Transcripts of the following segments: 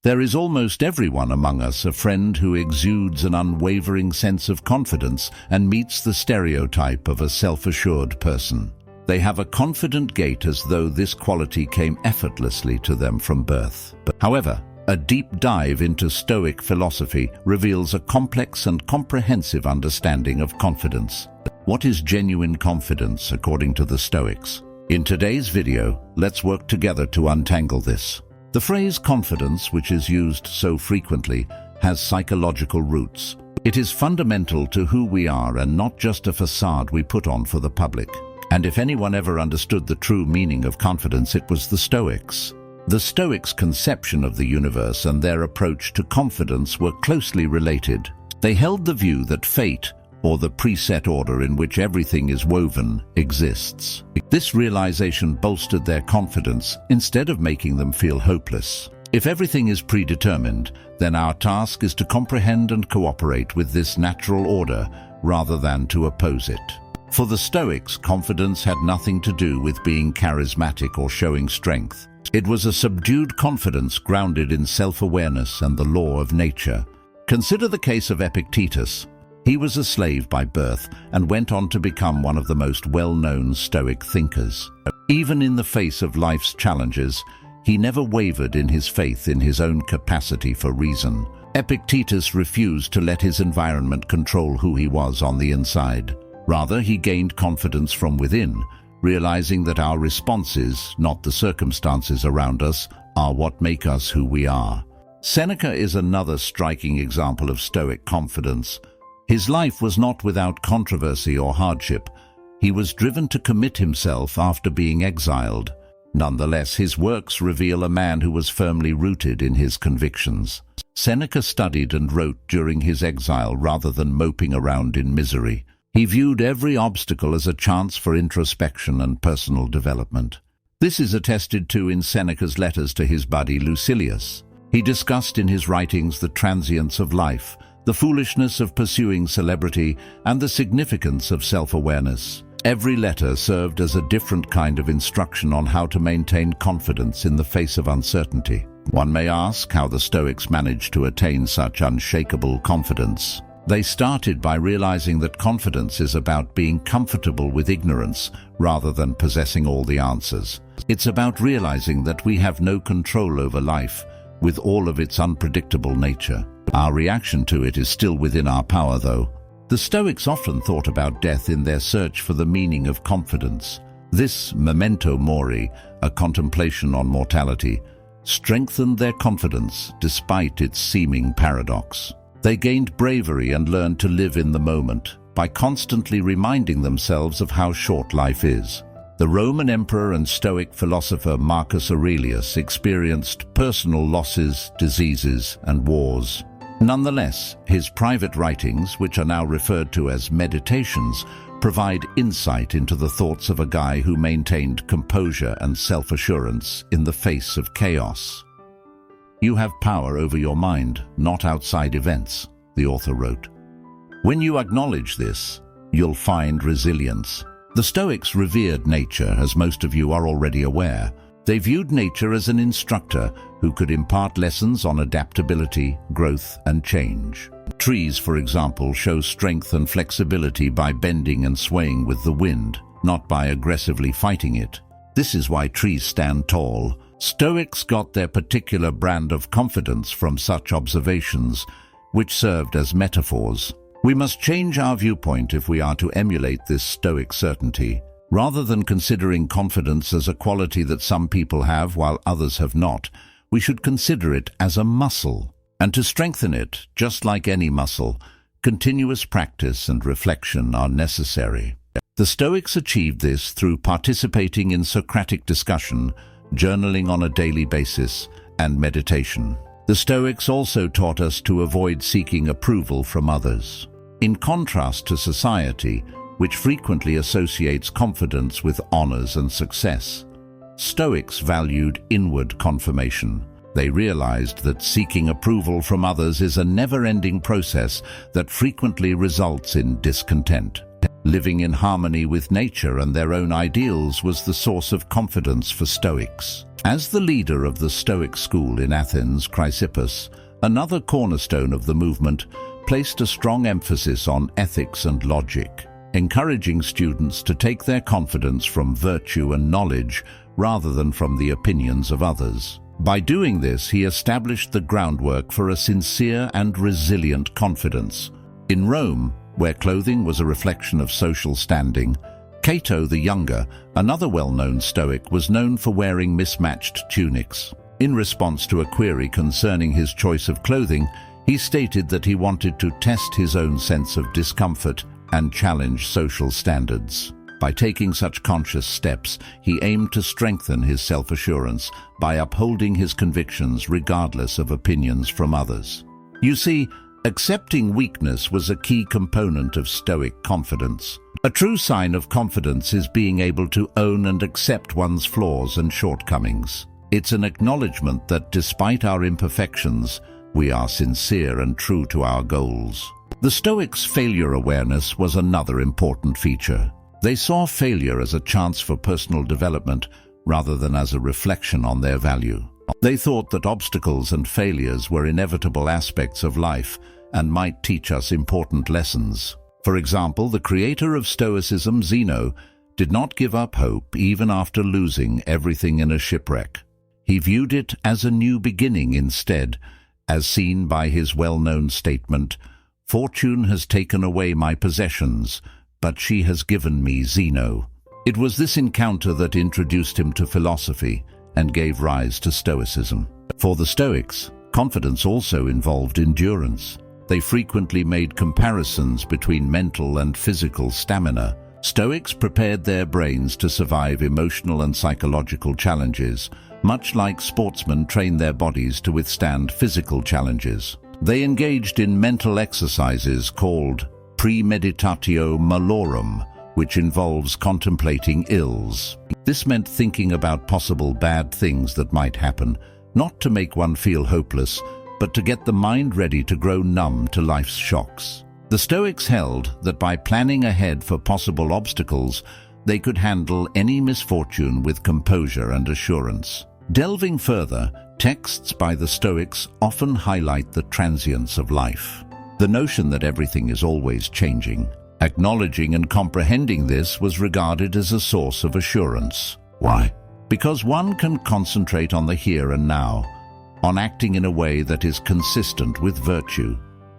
There is almost everyone among us a friend who exudes an unwavering sense of confidence and meets the stereotype of a self-assured person. They have a confident gait as though this quality came effortlessly to them from birth. However, a deep dive into Stoic philosophy reveals a complex and comprehensive understanding of confidence. What is genuine confidence according to the Stoics? In today's video, let's work together to untangle this. The phrase confidence, which is used so frequently, has psychological roots. It is fundamental to who we are and not just a facade we put on for the public. And if anyone ever understood the true meaning of confidence, it was the Stoics. The Stoics' conception of the universe and their approach to confidence were closely related. They held the view that fate, or the preset order in which everything is woven, exists. This realization bolstered their confidence instead of making them feel hopeless. If everything is predetermined, then our task is to comprehend and cooperate with this natural order rather than to oppose it. For the Stoics, confidence had nothing to do with being charismatic or showing strength. It was a subdued confidence grounded in self-awareness and the law of nature. Consider the case of Epictetus. He was a slave by birth and went on to become one of the most well-known Stoic thinkers. Even in the face of life's challenges, he never wavered in his faith in his own capacity for reason. Epictetus refused to let his environment control who he was on the inside. Rather, he gained confidence from within, realizing that our responses, not the circumstances around us, are what make us who we are. Seneca is another striking example of Stoic confidence. His life was not without controversy or hardship. He was driven to commit himself after being exiled. Nonetheless, his works reveal a man who was firmly rooted in his convictions. Seneca studied and wrote during his exile rather than moping around in misery. He viewed every obstacle as a chance for introspection and personal development. This is attested to in Seneca's letters to his buddy Lucilius. He discussed in his writings the transience of life, the foolishness of pursuing celebrity, and the significance of self-awareness. Every letter served as a different kind of instruction on how to maintain confidence in the face of uncertainty. One may ask how the Stoics managed to attain such unshakable confidence. They started by realizing that confidence is about being comfortable with ignorance rather than possessing all the answers. It's about realizing that we have no control over life, with all of its unpredictable nature. Our reaction to it is still within our power, though. The Stoics often thought about death in their search for the meaning of confidence. This memento mori, a contemplation on mortality, strengthened their confidence despite its seeming paradox. They gained bravery and learned to live in the moment by constantly reminding themselves of how short life is. The Roman emperor and Stoic philosopher Marcus Aurelius experienced personal losses, diseases, and wars. Nonetheless, his private writings, which are now referred to as meditations, provide insight into the thoughts of a guy who maintained composure and self-assurance in the face of chaos. "You have power over your mind, not outside events," the author wrote. "When you acknowledge this, you'll find resilience." The Stoics revered nature, as most of you are already aware. They viewed nature as an instructor who could impart lessons on adaptability, growth, and change. Trees, for example, show strength and flexibility by bending and swaying with the wind, not by aggressively fighting it. This is why trees stand tall. Stoics got their particular brand of confidence from such observations, which served as metaphors. We must change our viewpoint if we are to emulate this Stoic certainty. Rather than considering confidence as a quality that some people have while others have not, we should consider it as a muscle. And to strengthen it, just like any muscle, continuous practice and reflection are necessary. The Stoics achieved this through participating in Socratic discussion, journaling on a daily basis, and meditation. The Stoics also taught us to avoid seeking approval from others. In contrast to society, which frequently associates confidence with honors and success, Stoics valued inward confirmation. They realized that seeking approval from others is a never-ending process that frequently results in discontent. Living in harmony with nature and their own ideals was the source of confidence for Stoics. As the leader of the Stoic school in Athens, Chrysippus, another cornerstone of the movement, placed a strong emphasis on ethics and logic, encouraging students to take their confidence from virtue and knowledge rather than from the opinions of others. By doing this, he established the groundwork for a sincere and resilient confidence. In Rome, where clothing was a reflection of social standing, Cato the Younger, another well-known Stoic, was known for wearing mismatched tunics. In response to a query concerning his choice of clothing, he stated that he wanted to test his own sense of discomfort and challenge social standards. By taking such conscious steps, he aimed to strengthen his self-assurance by upholding his convictions regardless of opinions from others. You see, accepting weakness was a key component of Stoic confidence. A true sign of confidence is being able to own and accept one's flaws and shortcomings. It's an acknowledgement that despite our imperfections, we are sincere and true to our goals. The Stoics' failure awareness was another important feature. They saw failure as a chance for personal development rather than as a reflection on their value. They thought that obstacles and failures were inevitable aspects of life and might teach us important lessons. For example, the creator of Stoicism, Zeno, did not give up hope even after losing everything in a shipwreck. He viewed it as a new beginning instead, as seen by his well-known statement, "Fortune has taken away my possessions, but she has given me Zeno." It was this encounter that introduced him to philosophy and gave rise to Stoicism. For the Stoics, confidence also involved endurance. They frequently made comparisons between mental and physical stamina. Stoics prepared their brains to survive emotional and psychological challenges, much like sportsmen train their bodies to withstand physical challenges. They engaged in mental exercises called premeditatio malorum, which involves contemplating ills. This meant thinking about possible bad things that might happen, not to make one feel hopeless, but to get the mind ready to grow numb to life's shocks. The Stoics held that by planning ahead for possible obstacles, they could handle any misfortune with composure and assurance. Delving further, texts by the Stoics often highlight the transience of life. The notion that everything is always changing. Acknowledging and comprehending this was regarded as a source of assurance. Why? Because one can concentrate on the here and now, on acting in a way that is consistent with virtue,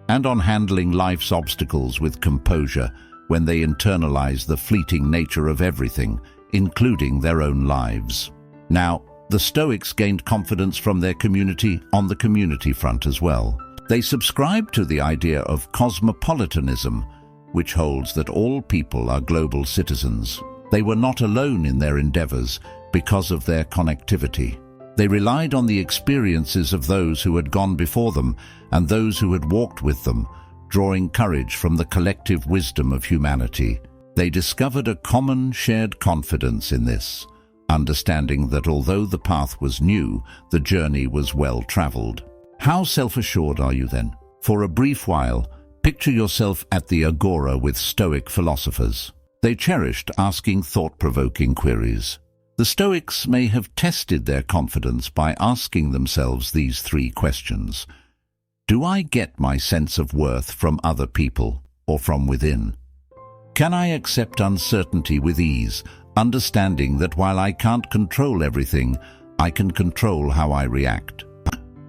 and on handling life's obstacles with composure when they internalize the fleeting nature of everything, including their own lives. Now, the Stoics gained confidence from their community on the community front as well. They subscribed to the idea of cosmopolitanism, which holds that all people are global citizens. They were not alone in their endeavors because of their connectivity. They relied on the experiences of those who had gone before them and those who had walked with them, drawing courage from the collective wisdom of humanity. They discovered a common shared confidence in this, understanding that although the path was new, the journey was well traveled. How self-assured are you then? For a brief while, picture yourself at the agora with Stoic philosophers. They cherished asking thought-provoking queries. The Stoics may have tested their confidence by asking themselves these three questions. Do I get my sense of worth from other people or from within? Can I accept uncertainty with ease, understanding that while I can't control everything, I can control how I react?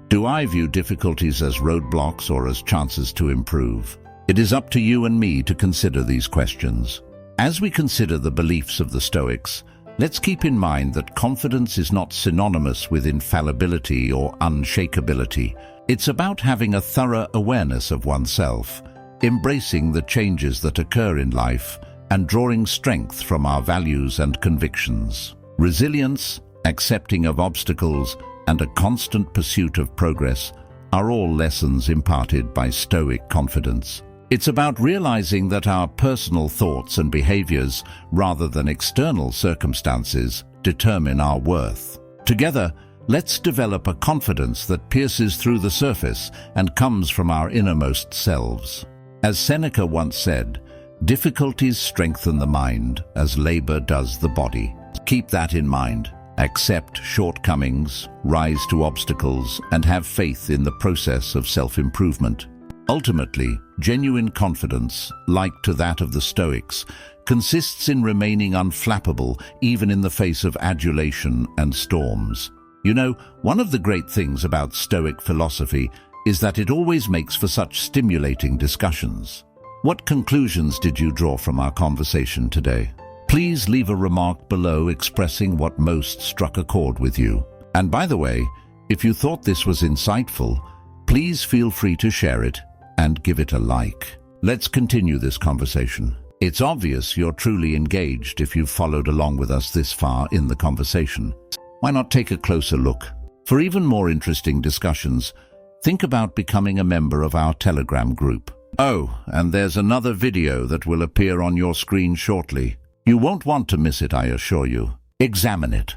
Do I view difficulties as roadblocks or as chances to improve? It is up to you and me to consider these questions. As we consider the beliefs of the Stoics, let's keep in mind that confidence is not synonymous with infallibility or unshakability. It's about having a thorough awareness of oneself, embracing the changes that occur in life, and drawing strength from our values and convictions. Resilience, accepting of obstacles, and a constant pursuit of progress are all lessons imparted by Stoic confidence. It's about realizing that our personal thoughts and behaviors, rather than external circumstances, determine our worth. Together, let's develop a confidence that pierces through the surface and comes from our innermost selves. As Seneca once said, Difficulties strengthen the mind as labor does the body. Keep that in mind. Accept shortcomings, rise to obstacles, and have faith in the process of self-improvement. Ultimately, genuine confidence, like to that of the Stoics, consists in remaining unflappable even in the face of adulation and storms. You know, one of the great things about Stoic philosophy is that it always makes for such stimulating discussions. What conclusions did you draw from our conversation today? Please leave a remark below expressing what most struck a chord with you. And by the way, if you thought this was insightful, please feel free to share it and give it a like. Let's continue this conversation. It's obvious you're truly engaged if you've followed along with us this far in the conversation. Why not take a closer look? For even more interesting discussions, think about becoming a member of our Telegram group. Oh, and there's another video that will appear on your screen shortly. You won't want to miss it, I assure you. Examine it.